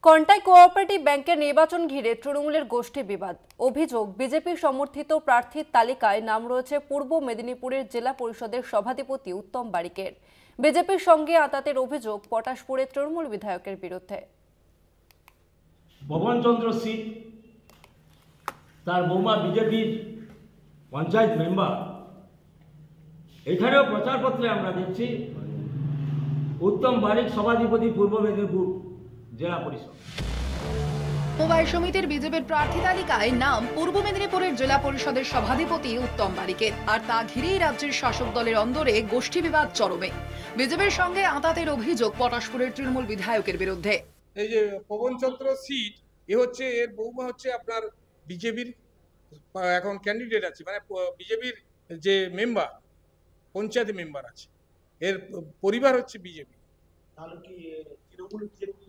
Contai cooperative ব্যাংকের নির্বাচন ঘিরে তৃণমূলের গোষ্ঠী বিবাদ। অভিযোগ, বিজেপি সমর্থিত প্রার্থীর তালিকায় নাম রয়েছে পূর্ব মেদিনীপুরের জেলা পরিষদের সভাধিপতি উত্তম বারিকের। বিজেপির সঙ্গে আতাতের অভিযোগ পটাশপুরের তৃণমূল বিধায়কের বিরুদ্ধে। ভবনচন্দ্র সিট, তার বৌমা বিজেপির পঞ্চায়েত মেম্বার। এখানেও প্রচারপত্রে আমরা দেখছি উত্তম বারিক সভাধিপতি পূর্ব মেদিনীপুর জেলা পরিষদ। সমবায় সমিতির বিজেপির প্রার্থী তালিকায় নাম পূর্ব মেদিনীপুরের জেলা পরিষদের সভাধিপতি উত্তম বারিকের, আর তা ঘিরেই রাজ্যের শাসক দলের অন্দরে গোষ্ঠী বিবাদ চরমে। বিজেপির সঙ্গে আতাতের অভিযোগ পটাশপুরের তৃণমূল বিধায়কের বিরুদ্ধে। এই যে পবনচন্দ্র সিট, হচ্ছে এর বৌমা হচ্ছে আপনার বিজেপির এখন ক্যান্ডিডেট আছে, মানে বিজেপির যে মেম্বার, পঞ্চায়েত মেম্বার আছে, এর পরিবার হচ্ছে বিজেপি। তাহলে কি তৃণমূল বিজেপি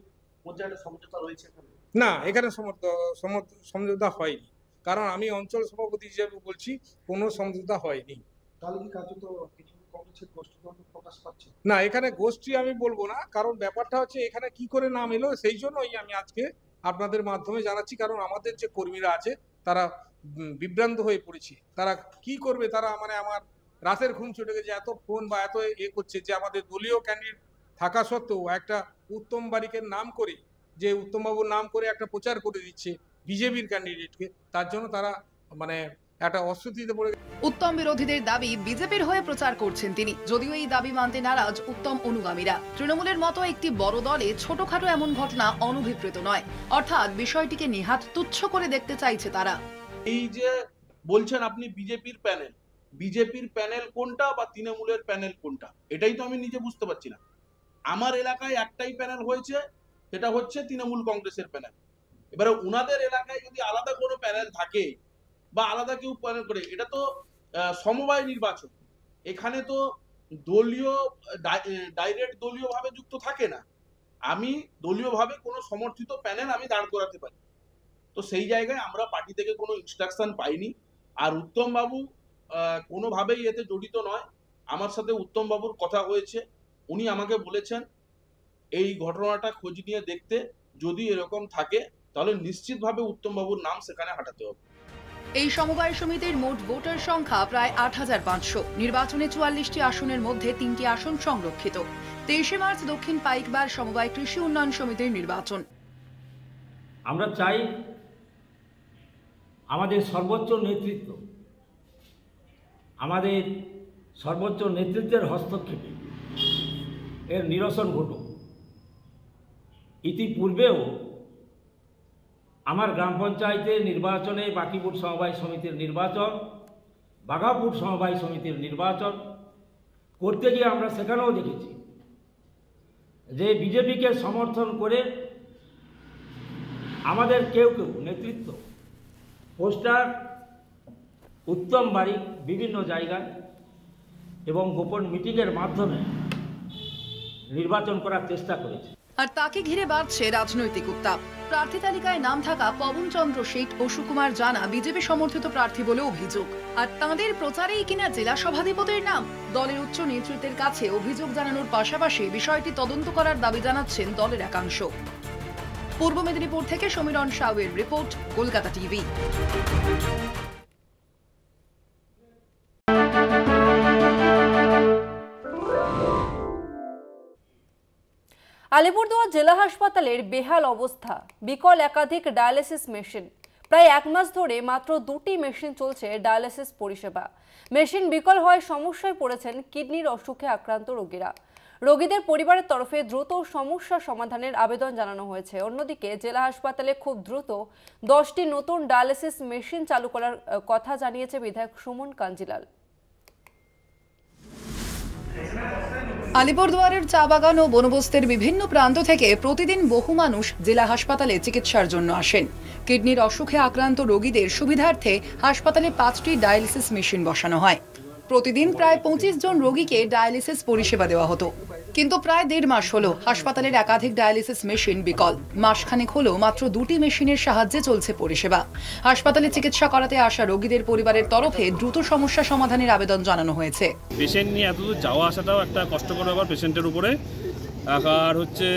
মধ্যে একটা সমঝোতা রয়েছে? না, এখানে সমঝোতা হয়নি, কারণ আমি অঞ্চল সভাপতি হিসেবে বলছি কোনো সমঝোতা হয়নি। তাহলে কি কার্যত কংগ্রেসের গোষ্ঠীদ্বন্দ্ব প্রকাশ পাচ্ছে? না, এখানে গোষ্ঠী আমি বলবো না, কারণ ব্যাপারটা হচ্ছে এখানে কি করে নাম এলো সেই জন্যই আমি আজকে আপনাদের মাধ্যমে জানাচ্ছি। কারণ আমাদের যে কর্মীরা আছে তারা বিভ্রান্ত হয়ে পড়েছে। তারা কি করবে, তারা মানে আমার রাতের ঘুম ছুটে গেছে, এত ফোন বা এত করছে যে আমাদের দলীয় ক্যান্ডিডেট থাকা সত্ত্বেও একটা উত্তম বারিকের নাম করে, যে উত্তমবাবুর নাম করে একটা প্রচার করে দিচ্ছে বিজেপির ক্যান্ডিডেটকে, তার জন্য তারা মানে একটা অস্বস্তিতে পড়ে। উত্তম বিরোধীদের দাবি বিজেপির হয়ে প্রচার করছেন তিনি, যদিও এই দাবি মানতে নারাজ উত্তম অনুগামীরা। তৃণমূলের মতো একটি বড় দলে ছোটখাটো এমন ঘটনা অনভিপ্রেত নয়, অর্থাৎ বিষয়টিকে নিহাত তুচ্ছ করে দেখতে চাইছে তারা। এই যে বলছেন আপনি বিজেপির প্যানেল কোনটা বা তৃণমূলের প্যানেল কোনটা, এটাই তো আমি নিজে বুঝতে পারছি না। আমার এলাকায় একটাই প্যানেল হয়েছে, সেটা হচ্ছে তৃণমূল কংগ্রেসের প্যানেল। এবারে উনাদের এলাকায় যদি আলাদা কোনো প্যানেল থাকে বা আলাদা কেউ প্যানেল করে, এটা তো সমবায় নির্বাচন। এখানে তো দলীয় ডাইরেক্ট দলীয় ভাবে যুক্ত থাকে না। আমি দলীয় ভাবে কোনো সমর্থিত প্যানেল আমি দাঁড় করাতে পারি, তো সেই জায়গায় আমরা পার্টি থেকে কোনো ইনস্ট্রাকশন পাইনি। আর উত্তম বাবু কোনোভাবেই এতে জড়িত নয়। আমার সাথে উত্তম বাবুর কথা হয়েছে, উনি আমাকে বলেছেন এই ঘটনাটা খোঁজ নিয়ে দেখতে, যদি এরকম থাকে তাহলে নিশ্চিতভাবে উত্তম বাবুর নাম সেখানে হাঁটাতে হবে। এই সমবায় সমিতির মোট ভোটার সংখ্যা প্রায় ৮৫০০। নির্বাচনে ৪৪টি আসনের মধ্যে ৩টি আসন সংরক্ষিত। ২৩শে মার্চ দক্ষিণ পাইকবার সমবায় কৃষি উন্নয়ন সমিতির নির্বাচন। আমরা চাই আমাদের সর্বোচ্চ নেতৃত্বের হস্তক্ষেপে এর নিরসন ঘটুক। ইতিপূর্বেও আমার গ্রাম পঞ্চায়েতের নির্বাচনে বাকিপুর সমবায় সমিতির নির্বাচন, বাঘাপুর সমবায় সমিতির নির্বাচন করতে গিয়ে আমরা সেখানেও দেখেছি যে বিজেপিকে সমর্থন করে আমাদের কেউ নেতৃত্ব পোস্টার উত্তম বারিক বিভিন্ন জায়গায় এবং গোপন মিটিংয়ের মাধ্যমে নির্বাচন করার চেষ্টা করেছে। আর তাকে ঘিরে বাড়ছে রাজনৈতিক উত্তাপ। প্রার্থী তালিকায় নাম থাকা পবনচন্দ্র শেঠ ও সুকুমার জানা বিজেপি সমর্থিত প্রার্থী বলে অভিযোগ। আর তাঁদের প্রচারেই কিনা জেলা সভাধিপতির নাম। দলের উচ্চ নেতৃত্বের কাছে অভিযোগ জানানোর পাশাপাশি বিষয়টি তদন্ত করার দাবি জানাচ্ছেন দলের একাংশ। পূর্ব মেদিনীপুর থেকে সমীরণ সাউয়ের রিপোর্ট, কলকাতা টিভি। আলিপুরদুয়ার জেলা হাসপাতালের বেহাল অবস্থা, বিকল একাধিক ডায়ালিসিস মেশিন। প্রায় ১ মাস ধরে মাত্র ২টি মেশিন চলছে ডায়ালিসিস পরিষেবা। মেশিন বিকল হওয়ায় সমস্যায় পড়েছেন কিডনির অসুখে আক্রান্ত রোগীরা। রোগীদের পরিবারের তরফে দ্রুত সমস্যা সমাধানের আবেদন জানানো হয়েছে। অন্যদিকে জেলা হাসপাতালে খুব দ্রুত 10টি নতুন ডায়ালিসিস মেশিন চালু করার কথা জানিয়েছে বিধায়ক সুমন কাঞ্জিলাল। আলিপুরদুয়ারের চা বাগান ও বনবস্তির বিভিন্ন প্রান্ত থেকে প্রতিদিন বহু মানুষ জেলা হাসপাতালে চিকিৎসার জন্য আসেন। কিডনির অসুখে আক্রান্ত রোগীদের সুবিধার্থে হাসপাতালে 5টি ডায়ালিসিস মেশিন বসানো হয়। প্রতিদিন প্রায় 25 জন রোগীকে ডায়ালিসিস পরিষেবা দেওয়া হতো, কিন্তু প্রায় 1.5 মাস হলো হাসপাতালের একাধিক ডায়ালিসিস মেশিন বিকল। মাসখানেক হলো মাত্র 2টি মেশিনের সাহায্যে চলছে পরিষেবা। হাসপাতালে চিকিৎসা করাতে আসা রোগীদের পরিবারের তরফে দ্রুত সমস্যা সমাধানের আবেদন জানানো হয়েছে। পেশেন্ট নিয়ে এতদূর যাওয়া আসাটাও একটা কষ্টকর ব্যাপার পেশেন্টের উপরে। আর হচ্ছে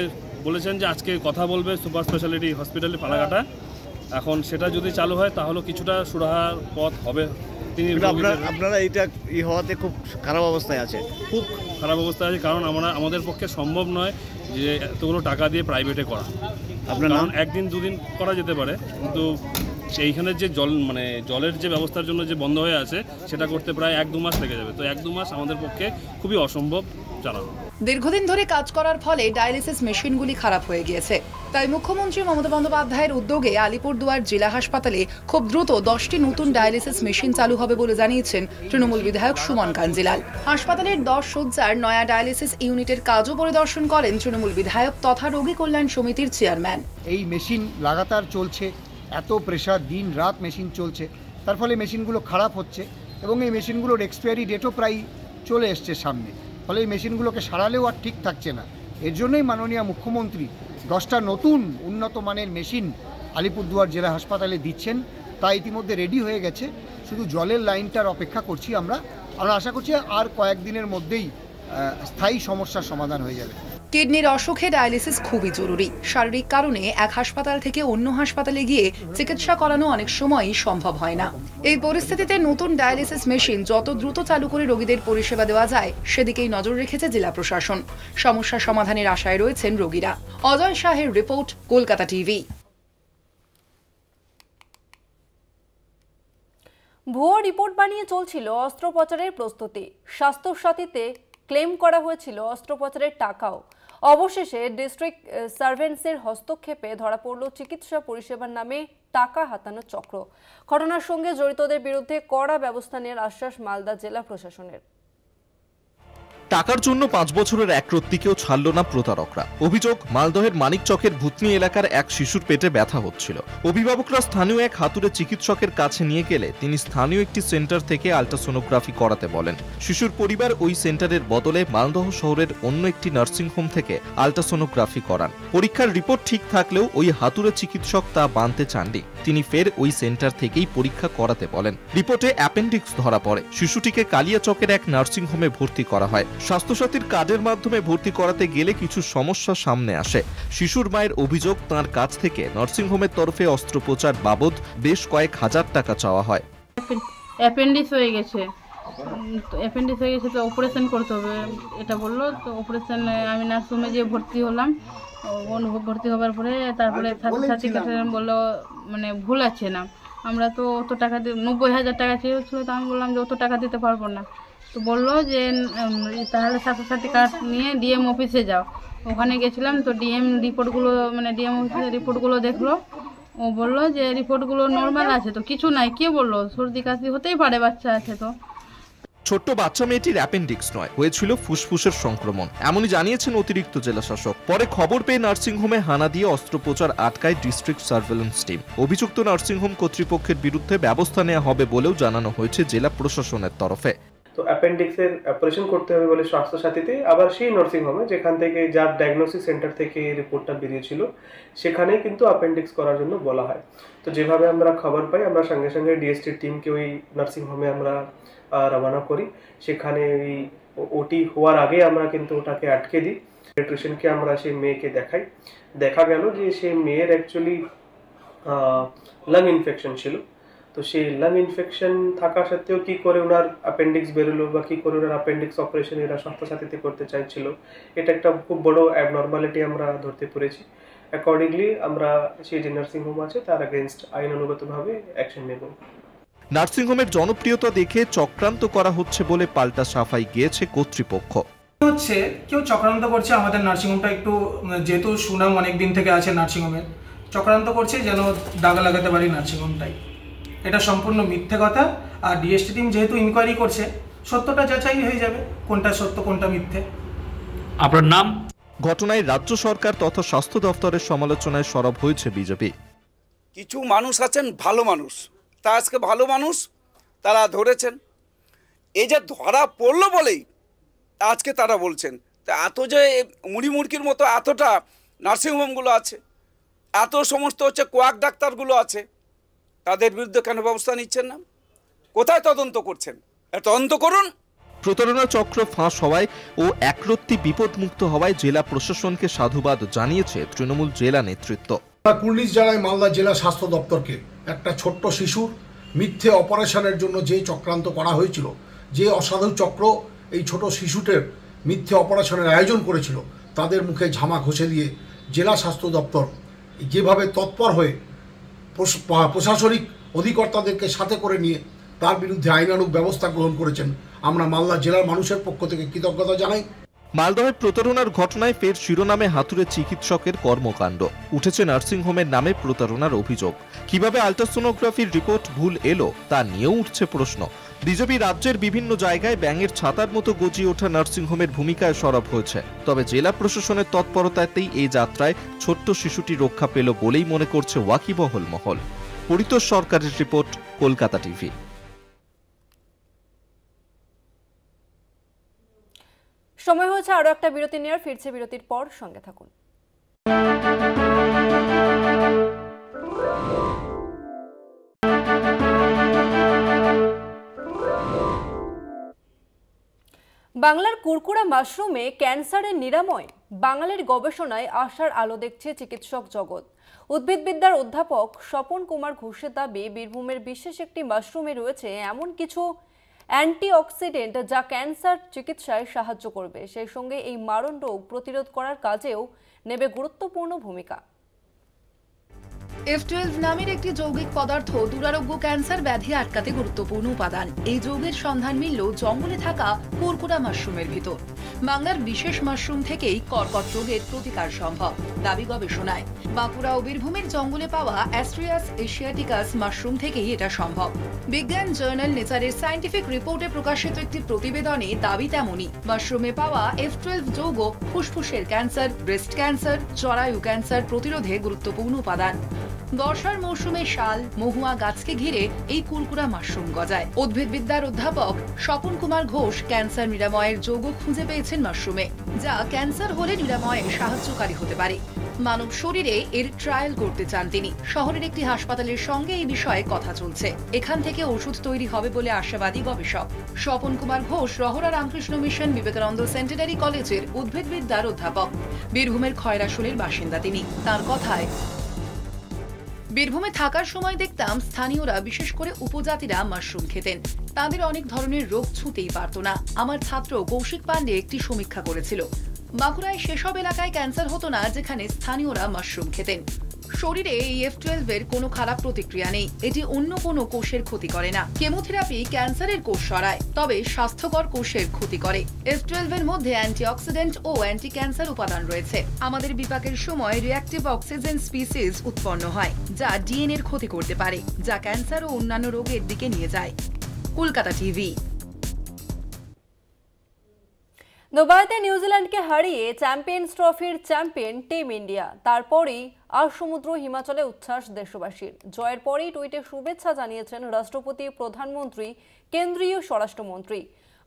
বলেছেন যে আজকে কথা বলবে সুপার স্পেশালিটি হসপিটালে ফালাকাটা। এখন সেটা যদি চালু হয় তাহলে কিছুটা সুরাহার পথ হবে। তিনি আপনারা এইটা হওয়াতে খুব খারাপ অবস্থায় আছে, খুব খারাপ অবস্থায় আছে, কারণ আমাদের পক্ষে সম্ভব নয় যে এতগুলো টাকা দিয়ে প্রাইভেটে করা। আপনার নাম? একদিন দুদিন করা যেতে পারে, কিন্তু সেইখানে যে জলের যে ব্যবস্থার জন্য যে বন্ধ হয়ে আছে সেটা করতে প্রায় 1-2 মাস লেগে যাবে। তো 1-2 মাস আমাদের পক্ষে খুবই অসম্ভব চালানো। দীর্ঘদিন ধরে কাজ করার ফলে ডায়ালিসিস মেশিনগুলি খারাপ হয়ে গিয়েছে। তাই মুখ্যমন্ত্রী মমতা বন্দ্যোপাধ্যায়ের উদ্যোগে আলিপুরদুয়ার জেলা হাসপাতালে খুব দ্রুত 10টি নতুন ডায়ালিসিস মেশিন চালু হবে বলে জানিয়েছেন তৃণমূল বিধায়ক সুমন কাঞ্জিলাল। হাসপাতালের 10 শয্যার নয়া ডায়ালিসিস ইউনিটের কাজও পরিদর্শন করেন তৃণমূল বিধায়ক তথা রোগী কল্যাণ সমিতির চেয়ারম্যান। এই মেশিন লাগাতার চলছে, এত প্রেশার, দিন রাত মেশিন চলছে, তার ফলে মেশিনগুলো খারাপ হচ্ছে এবং এই মেশিনগুলোর এক্সপায়ারি ডেটও প্রায় চলে এসছে সামনে। ফলে এই মেশিনগুলোকে সারালেও আর ঠিক থাকছে না। এর জন্যই মাননীয় মুখ্যমন্ত্রী 10টা নতুন উন্নত মানের মেশিন আলিপুরদুয়ার জেলা হাসপাতালে দিচ্ছেন। তা ইতিমধ্যে রেডি হয়ে গেছে, শুধু জলের লাইনটার অপেক্ষা করছি। আমরা আশা করছি আর কয়েকদিনের মধ্যেই স্থায়ী সমস্যার সমাধান হয়ে যাবে। কিডনির অসুখে ডায়ালিসিস খুবই জরুরি। শারীরিক কারণে এক হাসপাতাল থেকে অন্য হাসপাতালে গিয়ে চিকিৎসা করানো অনেক সময়ই সম্ভব হয় না। এই পরিস্থিতিতে নতুন ডায়ালিসিস মেশিন যত দ্রুত চালু করে রোগীদের পরিষেবা দেওয়া যায় সেদিকেই নজর রেখেছে জেলা প্রশাসন। সমস্যা সমাধানের আশায় রয়েছেন রোগীরা। অজয় শাহের রিপোর্ট, কলকাতা টিভি। ভুয়ো রিপোর্ট বানিয়ে চলছিল অস্ত্রোপচারের প্রস্তুতি। স্বাস্থ্যসাথীতে ক্লেম করা হয়েছিল অস্ত্রোপচারের টাকাও। অবশেষে ডিস্ট্রিক্ট সার্ভেন্টসের হস্তক্ষেপে ধরা পড়ল চিকিৎসা পরিষেবার নামে টাকা হাতানোর চক্র। ঘটনার সঙ্গে জড়িতদের বিরুদ্ধে কড়া ব্যবস্থা নেওয়ার আশ্বাস মালদা জেলা প্রশাসনের। টাকার জন্য 5 বছরের এক রত্তিকেও ছাড়ল না প্রতারকরা। অভিযোগ, মালদহের মানিকচকের ভুতনি এলাকার এক শিশুর পেটে ব্যথা হচ্ছিল। অভিভাবকরা স্থানীয় এক হাতুড়ে চিকিৎসকের কাছে নিয়ে গেলে তিনি স্থানীয় একটি সেন্টার থেকে আল্ট্রাসোনোগ্রাফি করাতে বলেন। শিশুর পরিবার ওই সেন্টারের বদলে মালদহ শহরের অন্য একটি নার্সিংহোম থেকে আল্ট্রাসোনোগ্রাফি করান। পরীক্ষার রিপোর্ট ঠিক থাকলেও ওই হাতুড়ে চিকিৎসক তা মানতে চাননি। তিনি ফের ওই সেন্টার থেকেই পরীক্ষা করাতে বলেন। রিপোর্টে অ্যাপেন্ডিক্স ধরা পড়ে। শিশুটিকে কালিয়াচকের এক নার্সিংহোমে ভর্তি করা হয়। স্বাস্থ্যসাথীর কার্ডের মাধ্যমে ভর্তি করাতে গেলে কিছু সমস্যা সামনে আসে। শিশুর মায়ের অভিযোগ, তার কাছ থেকে নার্সিংহোমের তরফে অস্ত্রোপচার বাবদ বেশ কয়েক হাজার টাকা চাওয়া হয়। অ্যাপেন্ডিক্স হয়ে গেছে তো অপারেশন করতে হবে এটা বললো। তো অপারেশন আমি নার্সিংহোমে গিয়ে ভর্তি হলাম। ভর্তি হওয়ার পরে তারপরে সাথে বললো মানে ভুল আছে না, আমরা তো অত টাকা 90,000 টাকা চেয়েছিল। তো আমি বললাম যে অত টাকা দিতে পারবো না। তো বললো যে তাহলে স্বাস্থ্যসাথী কার্ড নিয়ে ডিএম অফিসে যাও। ওখানে গেছিলাম, তো ডিএম অফিসে রিপোর্টগুলো দেখলো। ও বললো যে রিপোর্টগুলো নর্মাল আছে, তো কিছু নাই। কে বললো? সর্দি কাশি হতেই পারে, বাচ্চা আছে। তো ছোট্ট বাচ্চা মেয়েটির অ্যাপেন্ডিক্স নয়, হয়েছিল ফুসফুসের সংক্রমণ, এমনই জানিয়েছেন অতিরিক্ত জেলা শাসক। পরে খবর পেয়ে নার্সিংহোমে হানা দিয়ে অস্ত্রোপচার আটকায় ডিস্ট্রিক্ট সার্ভেলেন্স টিম। অভিযুক্ত নার্সিংহোম কর্তৃপক্ষের বিরুদ্ধে ব্যবস্থা নেওয়া হবে বলেও জানানো হয়েছে জেলা প্রশাসনের তরফে। তো অ্যাপেন্ডিক্সের অপারেশন করতে হবে বলে স্বাস্থ্যসাথীতে, আবার সেই নার্সিংহোমে যেখান থেকে যার ডায়াগনোসিস সেন্টার থেকে রিপোর্টটা বেরিয়েছিল সেখানেই কিন্তু অ্যাপেন্ডিক্স করার জন্য বলা হয়। তো যেভাবে আমরা খবর পাই, আমরা সঙ্গে সঙ্গে ডিএসটি টিমকে ওই নার্সিংহোমে আমরা রওনা করি। সেখানে ওই ওটি হওয়ার আগে আমরা কিন্তু ওটাকে আটকে দিই। পেডিয়াট্রিশিয়ানকে আমরা সেই মেয়েকে দেখাই। দেখা গেল যে সেই মেয়ের অ্যাকচুয়ালি লাং ইনফেকশন ছিল। তো সেই লাং ইনফেকশন থাকা সত্ত্বেও কি করে ওনার অ্যাপেন্ডিক্স বেরোলো বা কি করে ওনার অ্যাপেন্ডিক্স অপারেশন এরা স্বাস্থ্যসাথীতে করতে চাইছিল, এটা একটা খুব বড় অ্যাবনর্মালিটি আমরা ধরতে পেরেছি। অ্যাকর্ডিংলি আমরা সেই যে নার্সিংহোম আছে তার এগেনস্ট আইনানুগতভাবে অ্যাকশন নেব। নার্সিংহোমের জনপ্রিয়তা দেখে চক্রান্ত করা হচ্ছে বলে পাল্টা সাফাই গিয়েছে কর্তৃপক্ষ। হচ্ছে কেউ চক্রান্ত করছে আমাদের নার্সিংহোমটা একটু, যেহেতু সুনাম অনেক দিন থেকে আছে নার্সিংহোমের, চক্রান্ত করছে যেন দাগা লাগাতে পারি নার্সিংহোমটাই। এটা সম্পূর্ণ মিথ্যে কথা। আর ডিএসটি টিম যেহেতু ইনকোয়ারি করছে, সত্যটা যাচাই হয়ে যাবে কোনটা সত্য কোনটা মিথ্যে। আপনার নাম? ঘটনায় রাজ্য সরকার তথা স্বাস্থ্য দপ্তরের সমালোচনায় সরব হয়েছে বিজেপি। কিছু মানুষ আছেন ভালো মানুষ, তা আজকে ভালো মানুষ তারা ধরেছেন। এই যে ধরা পড়লো বলেই আজকে তারা বলছেন। তা এত যে মুড়িমুড়কির মতো এতটা নার্সিংহোমগুলো আছে, এত সমস্ত কোয়াক ডাক্তারগুলো আছে, তাদের বিরুদ্ধে কেন ব্যবস্থা নিচ্ছেন না? কোথায় তদন্ত করছেন? তদন্ত করুন। প্রতারণা চক্র ফাঁস হওয়ায় ও একরত্তি বিপদমুক্ত হওয়ায় জেলা প্রশাসনকে সাধুবাদ জানিয়েছে তৃণমূল জেলা নেতৃত্ব। কুর্নিশ জেলায় মালদা জেলা স্বাস্থ্য দপ্তরকে একটা ছোট্ট শিশুর মিথ্যে অপারেশনের জন্য যে চক্রান্ত করা হয়েছিল, যে অসাধু চক্র এই ছোট শিশুটির মিথ্যে অপারেশনের আয়োজন করেছিল, তাদের মুখে ঝামা ঘষে দিয়ে জেলা স্বাস্থ্য দপ্তর যেভাবে তৎপর হয়ে প্রশাসনিক অধিকর্তাদেরকে সাথে করে নিয়ে তার বিরুদ্ধে আইনানুগ ব্যবস্থা গ্রহণ করেছেন, আমরা মালদা জেলার মানুষের পক্ষ থেকে কৃতজ্ঞতা জানাই। মালদহের প্রতারণার ঘটনায় ফের শিরোনামে হাতুড়ে চিকিৎসকের কর্মকাণ্ড। উঠেছে নার্সিংহোমের নামে প্রতারণার অভিযোগ। কিভাবে আল্ট্রাসোনোগ্রাফির রিপোর্ট ভুল এলো তা নিয়েও উঠছে প্রশ্ন। বিজেপি রাজ্যের বিভিন্ন জায়গায় ব্যাঙের ছাতার মতো গজিয়ে ওঠা নার্সিংহোমের ভূমিকায় সরব হয়েছে। তবে জেলা প্রশাসনের তৎপরতাতেই এই যাত্রায় ছোট্ট শিশুটি রক্ষা পেল বলেই মনে করছে ওয়াকিবহল মহল। পরিতোষ সরকারের রিপোর্ট, কলকাতা টিভি। সময় হয়েছে আরো একটা বিরতি নেওয়ার। ফিরছে বিরতির পর, সঙ্গে থাকুন। বাংলার কুরকুরা মাশরুমে ক্যান্সারের নিরাময়, বাঙালির গবেষণায় আশার আলো দেখছে চিকিৎসক জগৎ। উদ্ভিদবিদ্যার অধ্যাপক স্বপন কুমার ঘোষের দাবি, বীরভূমের বিশেষ একটি মাশরুমে রয়েছে এমন কিছু অ্যান্টিঅক্সিডেন্ট যা ক্যান্সার চিকিৎসায় সাহায্য করবে, সেই সঙ্গে এই মারণ রোগ প্রতিরোধ করার কাজেও নেবে গুরুত্বপূর্ণ ভূমিকা। F12 নামের একটি যৌগিক পদার্থ দুরারোগ্য ক্যান্সার ব্যাধি আটকাতে গুরুত্বপূর্ণ উপাদান। এই যৌগের সন্ধান মিলল জঙ্গলে থাকা কুরকুরা মাশরুমের ভিতর। বাংলার বিশেষ মাশরুম থেকেই কর্কট রোগের প্রতিকার সম্ভব, দাবি গবেষণায়। বাঁকুড়া ও বীরভূমের জঙ্গলে পাওয়া অ্যাস্ট্রিয়াস এশিয়াটিকাস মাশরুম থেকেই এটা সম্ভব। বিজ্ঞান জার্নাল নেচারের সায়েন্টিফিক রিপোর্টে প্রকাশিত একটি প্রতিবেদনে দাবি তেমনই। মাশরুমে পাওয়া F12 যৌগ ফুসফুসের ক্যান্সার, ব্রেস্ট ক্যান্সার, জরায়ু ক্যান্সার প্রতিরোধে গুরুত্বপূর্ণ উপাদান। বর্ষার মৌসুমে শাল, মহুয়া গাছকে ঘিরে এই কুরকুরা মাশরুম গজায়। উদ্ভিদবিদ্যার অধ্যাপক স্বপন কুমার ঘোষ ক্যান্সার নিরাময়ের যৌগ খুঁজে পেয়েছেন মাশরুমে, যা ক্যান্সার হলে নিরাময়ে সাহায্যকারী হতে পারে। মানব শরীরে এর ট্রায়াল করতে চান তিনি। শহরের একটি হাসপাতালের সঙ্গে এই বিষয়ে কথা চলছে। এখান থেকে ওষুধ তৈরি হবে বলে আশাবাদী গবেষক। স্বপন কুমার ঘোষ রহরা রামকৃষ্ণ মিশন বিবেকানন্দ সেন্টেনারি কলেজের উদ্ভিদবিদ্যার অধ্যাপক। বীরভূমের খয়রাশুলির বাসিন্দা তিনি। তার কথায়, বীরভূমে থাকার সময় দেখতাম স্থানীয়রা, বিশেষ করে উপজাতিরা মাশরুম খেতেন। তাদের অনেক ধরনের রোগ ছুঁতেই পারত না। আমার ছাত্র কৌশিক পান্ডে একটি সমীক্ষা করেছিল। বাঁকুড়ায় সেসব এলাকায় ক্যান্সার হতো না যেখানে স্থানীয়রা মাশরুম খেতেন। শরীরে এই F12 এর কোনো খারাপ প্রতিক্রিয়া নেই। এটি অন্য কোনো কোষের ক্ষতি করে না। কেমোথেরাপি ক্যান্সারের কোষ সরায়, তবে স্বাস্থ্যকর কোষের ক্ষতি করে। F12 এর মধ্যে অ্যান্টিঅক্সিডেন্ট ও অ্যান্টি ক্যান্সার উপাদান রয়েছে। আমাদের বিপাকের সময় রিঅ্যাক্টিভ অক্সিজেন স্পিসিস উৎপন্ন হয়, যা ডিএনএর ক্ষতি করতে পারে, যা ক্যান্সার ও অন্যান্য রোগের দিকে নিয়ে যায়। কলকাতা টিভি। দুবাইতে নিউজিল্যান্ডকে হারিয়ে চ্যাম্পিয়ন্স ট্রফির চ্যাম্পিয়ন টিম ইন্ডিয়া। তারপরেই আর সমুদ্র হিমাচলে উচ্ছ্বাস দেশবাসীর। জয়ের পরেই টুইটে শুভেচ্ছা জানিয়েছেন রাষ্ট্রপতি, প্রধানমন্ত্রী, কেন্দ্রীয় স্বরাষ্ট্রমন্ত্রী।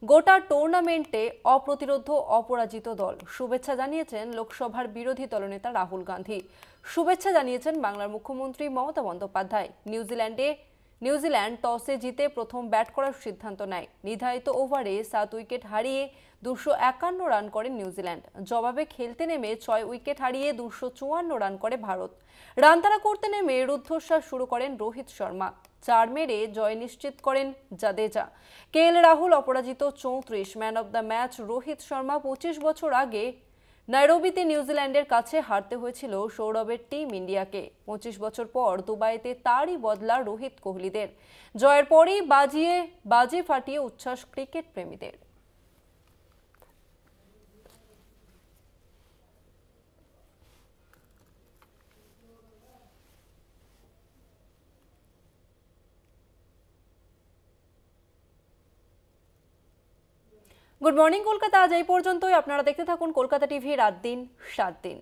গোটা টুর্নামেন্টে অপ্রতিরোধ্য অপরাজিত দল। শুভেচ্ছা জানিয়েছেন লোকসভার বিরোধী দলনেতা রাহুল গান্ধী। শুভেচ্ছা জানিয়েছেন বাংলার মুখ্যমন্ত্রী মমতা বন্দ্যোপাধ্যায়। নিউজিল্যান্ড টসে জিতে প্রথম ব্যাট করার সিদ্ধান্ত নেয়। নির্ধারিত ওভারে 7 উইকেট হারিয়ে 251 রান করেন নিউজিল্যান্ড। জবাবে খেলতে নেমে 6 উইকেট হারিয়ে 254 রান করে ভারত। রান তাড়া করতে নেমে রুদ্ধশ্বাস শুরু করেন রোহিত শর্মা। 4 মেরে জয় নিশ্চিত করেন জাদেজা। KL রাহুল অপরাজিত 34। Man of the match Rohit Sharma. 25 বছর আগে নাইরোবিতে নিউজিল্যান্ডের কাছে হারতে হয়েছিল সৌরভের টিম ইন্ডিয়াকে। 25 বছর পর দুবাইতে তারই বদলা রোহিত কোহলিদের। জয়ের পরেই বাজি ফাটিয়ে উচ্ছ্বাস ক্রিকেট প্রেমীদের। Good morning Kolkata. আজ এই পর্যন্তই। আপনারা দেখতে থাকুন কলকাতা টিভি, রাত দিন 7 দিন।